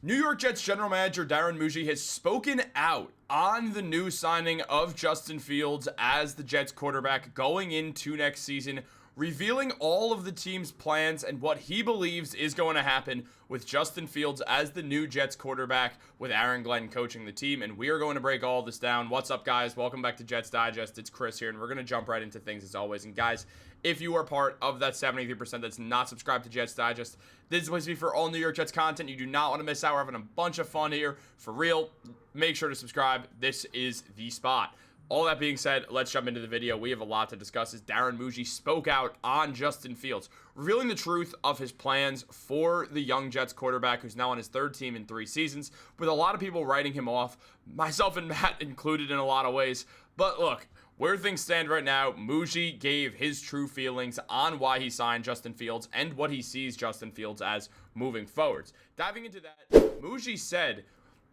New York Jets general manager Darren Mougey has spoken out on the new signing of Justin Fields as the Jets quarterback going into next season, revealing all of the team's plans and what he believes is going to happen with Justin Fields as the new Jets quarterback with Aaron Glenn coaching the team. And we are going to break all this down. What's up, guys? Welcome back to Jets Digest. It's Chris here, and we're going to jump right into things as always. And guys, if you are part of that 73% that's not subscribed to Jets Digest, this is supposed to be for all New York Jets content. You do not want to miss out. We're having a bunch of fun here. For real, make sure to subscribe. This is the spot. All that being said, let's jump into the video. We have a lot to discuss as Darren Mougey spoke out on Justin Fields, revealing the truth of his plans for the young Jets quarterback who's now on his third team in 3 seasons, with a lot of people writing him off, myself and Matt included in a lot of ways. But look, where things stand right now, Mougey gave his true feelings on why he signed Justin Fields and what he sees Justin Fields as moving forwards. Diving into that, Mougey said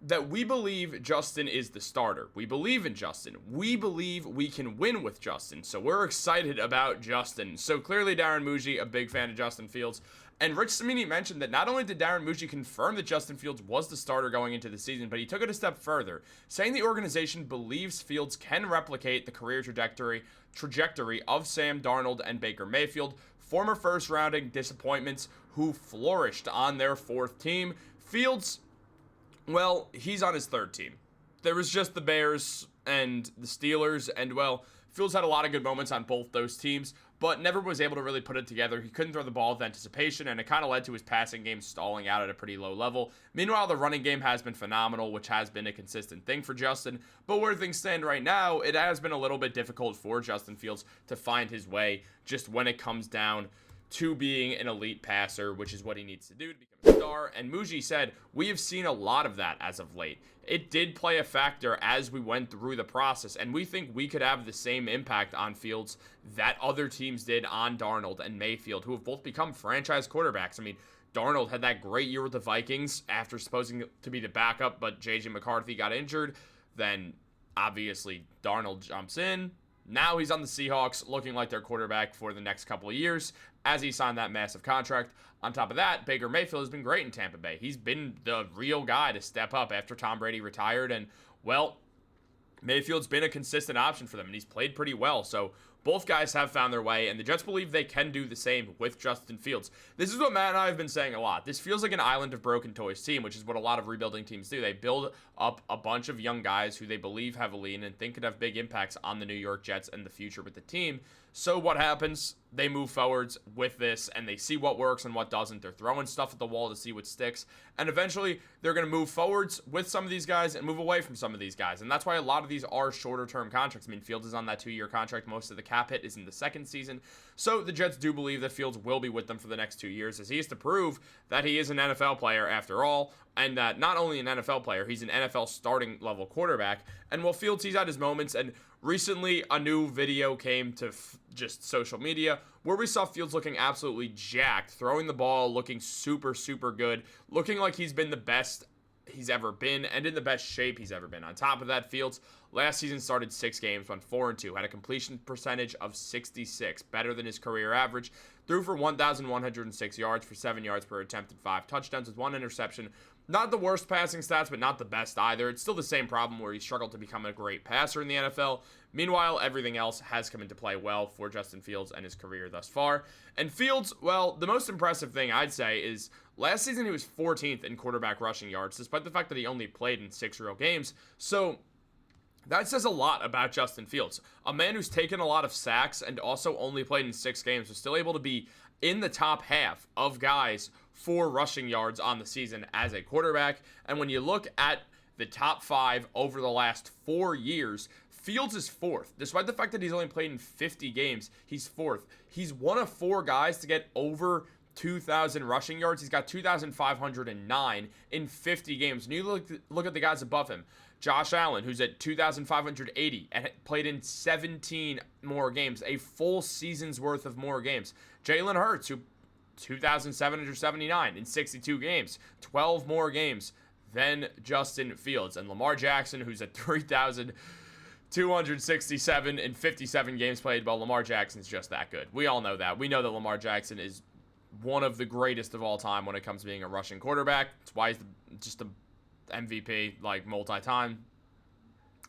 that we believe Justin is the starter. We believe in Justin. We believe we can win with Justin. So we're excited about Justin. So clearly Darren Mougey, a big fan of Justin Fields. And Rich Cimini mentioned that not only did Darren Mougey confirm that Justin Fields was the starter going into the season, but he took it a step further, saying the organization believes Fields can replicate the career trajectory of Sam Darnold and Baker Mayfield, former first-rounding disappointments who flourished on their 4th team. Fields, well, he's on his 3rd team. There was just the Bears and the Steelers, and, well, Fields had a lot of good moments on both those teams, but never was able to really put it together. He couldn't throw the ball with anticipation, and it kind of led to his passing game stalling out at a pretty low level. Meanwhile, the running game has been phenomenal, which has been a consistent thing for Justin, but where things stand right now, it has been a little bit difficult for Justin Fields to find his way just when it comes down to being an elite passer, which is what he needs to do to become a star. And Mougey said, we have seen a lot of that as of late. It did play a factor as we went through the process, and we think we could have the same impact on Fields that other teams did on Darnold and Mayfield, who have both become franchise quarterbacks. I mean, Darnold had that great year with the Vikings after supposing to be the backup, but J.J. McCarthy got injured. Then, obviously, Darnold jumps in. Now he's on the Seahawks, looking like their quarterback for the next couple of years as he signed that massive contract. On top of that, Baker Mayfield has been great in Tampa Bay. He's been the real guy to step up after Tom Brady retired. And, well, Mayfield's been a consistent option for them, and he's played pretty well. So both guys have found their way, and the Jets believe they can do the same with Justin Fields. This is what Matt and I have been saying a lot. This feels like an island of broken toys team, which is what a lot of rebuilding teams do. They build up a bunch of young guys who they believe heavily in and think could have big impacts on the New York Jets and the future with the team. So what happens? They move forwards with this, and they see what works and what doesn't. They're throwing stuff at the wall to see what sticks, and eventually they're going to move forwards with some of these guys and move away from some of these guys, and that's why a lot of these are shorter-term contracts. I mean, Fields is on that 2-year contract. Most of the cap hit is in the 2nd season, so the Jets do believe that Fields will be with them for the next 2 years, as he has to prove that he is an NFL player after all, and that not only an NFL player, he's an NFL starting-level quarterback. And while Fields, he's had his moments, and recently a new video came to just social media where we saw Fields looking absolutely jacked, throwing the ball, looking super, super good, looking like he's been the best he's ever been and in the best shape he's ever been. On top of that, Fields last season started 6 games, went 4-2, had a completion percentage of 66, better than his career average, threw for 1,106 yards for 7 yards per attempt and 5 touchdowns with 1 interception. Not the worst passing stats, but not the best either. It's still the same problem where he struggled to become a great passer in the NFL. Meanwhile, everything else has come into play well for Justin Fields and his career thus far. And Fields, well, the most impressive thing I'd say is last season he was 14th in quarterback rushing yards, despite the fact that he only played in 6 real games. So that says a lot about Justin Fields. A man who's taken a lot of sacks and also only played in 6 games was still able to be in the top half of guys for rushing yards on the season as a quarterback. And when you look at the top 5 over the last 4 years, Fields is 4th. Despite the fact that he's only played in 50 games, he's 4th. He's one of 4 guys to get over 2,000 rushing yards. He's got 2,509 in 50 games. And you look at the guys above him. Josh Allen, who's at 2,580 and played in 17 more games, a full season's worth of more games. Jalen Hurts, who 2,779 in 62 games, 12 more games than Justin Fields. And Lamar Jackson, who's at 3,267 in 57 games played. Well, Lamar Jackson's just that good. We all know that. We know that Lamar Jackson is one of the greatest of all time when it comes to being a rushing quarterback. That's why he's just the MVP, like, multi-time.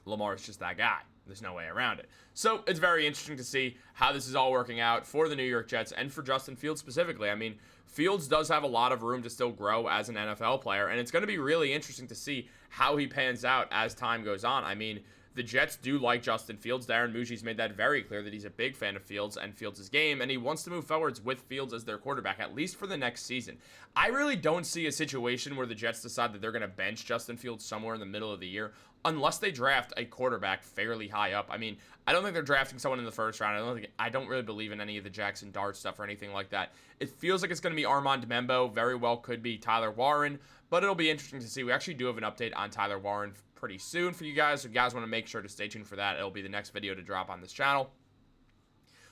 Lamar's just that guy. There's no way around it. So it's very interesting to see how this is all working out for the New York Jets and for Justin Fields specifically. I mean, Fields does have a lot of room to still grow as an NFL player, and it's going to be really interesting to see how he pans out as time goes on. I mean, the Jets do like Justin Fields. Darren Mougey's made that very clear that he's a big fan of Fields and Fields' game, and he wants to move forwards with Fields as their quarterback, at least for the next season. I really don't see a situation where the Jets decide that they're going to bench Justin Fields somewhere in the middle of the year, unless they draft a quarterback fairly high up. I mean, I don't think they're drafting someone in the first round. I don't really believe in any of the Jackson Dart stuff or anything like that. It feels like it's going to be Armand Membo. Very well could be Tyler Warren, but it'll be interesting to see. We actually do have an update on Tyler Warren pretty soon for you guys. So if you guys want to make sure to stay tuned for that, it'll be the next video to drop on this channel.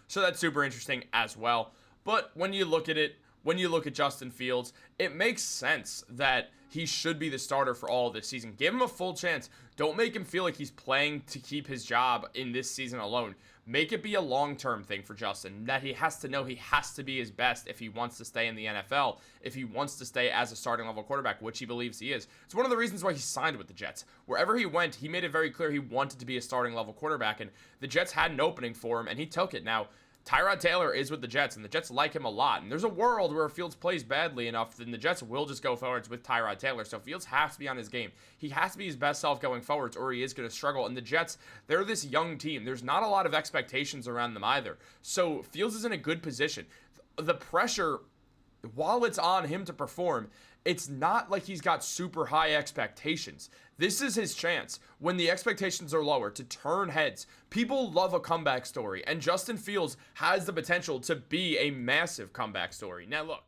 So that's super interesting as well. But when you look at it, when you look at Justin Fields, it makes sense that he should be the starter for all of this season. Give him a full chance. Don't make him feel like he's playing to keep his job in this season alone. Make it be a long-term thing for Justin, that he has to know he has to be his best if he wants to stay in the NFL, if he wants to stay as a starting level quarterback, which he believes he is. It's one of the reasons why he signed with the Jets. Wherever he went, he made it very clear he wanted to be a starting level quarterback, and the Jets had an opening for him, and he took it. Now, Tyrod Taylor is with the Jets, and the Jets like him a lot. And there's a world where Fields plays badly enough, then the Jets will just go forwards with Tyrod Taylor. So Fields has to be on his game. He has to be his best self going forwards, or he is going to struggle. And the Jets, they're this young team. There's not a lot of expectations around them either. So Fields is in a good position. The pressure, while it's on him to perform, it's not like he's got super high expectations. This is his chance, when the expectations are lower, to turn heads. People love a comeback story, and Justin Fields has the potential to be a massive comeback story. Now look,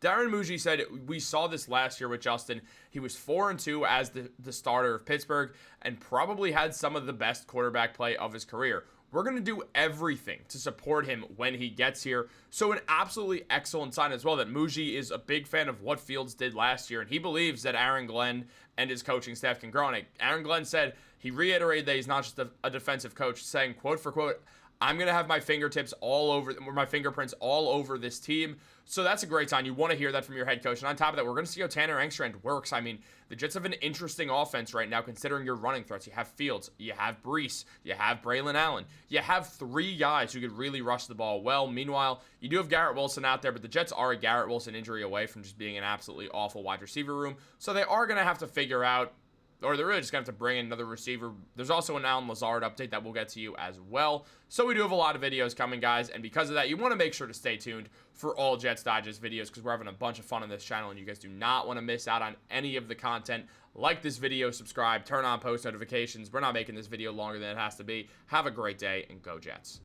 Darren Mougey said we saw this last year with Justin. He was 4-2 as the starter of Pittsburgh and probably had some of the best quarterback play of his career. We're going to do everything to support him when he gets here. So an absolutely excellent sign as well that Mougey is a big fan of what Fields did last year, and he believes that Aaron Glenn and his coaching staff can grow on it. Aaron Glenn said, he reiterated that he's not just a defensive coach, saying, quote for quote, I'm going to have my fingerprints all over this team. So that's a great sign. You want to hear that from your head coach. And on top of that, we're going to see how Tanner Engstrand works. I mean, the Jets have an interesting offense right now, considering your running threats. You have Fields, you have Brees, you have Braylon Allen. You have three guys who could really rush the ball well. Meanwhile, you do have Garrett Wilson out there, but the Jets are a Garrett Wilson injury away from just being an absolutely awful wide receiver room. So they are going to have to figure out, or they're really just going to have to bring in another receiver. There's also an Allen Lazard update that we'll get to you as well. So we do have a lot of videos coming, guys, and because of that, you want to make sure to stay tuned for all Jets Digest videos, because we're having a bunch of fun on this channel, and you guys do not want to miss out on any of the content. Like this video, subscribe, turn on post notifications. We're not making this video longer than it has to be. Have a great day, and go Jets.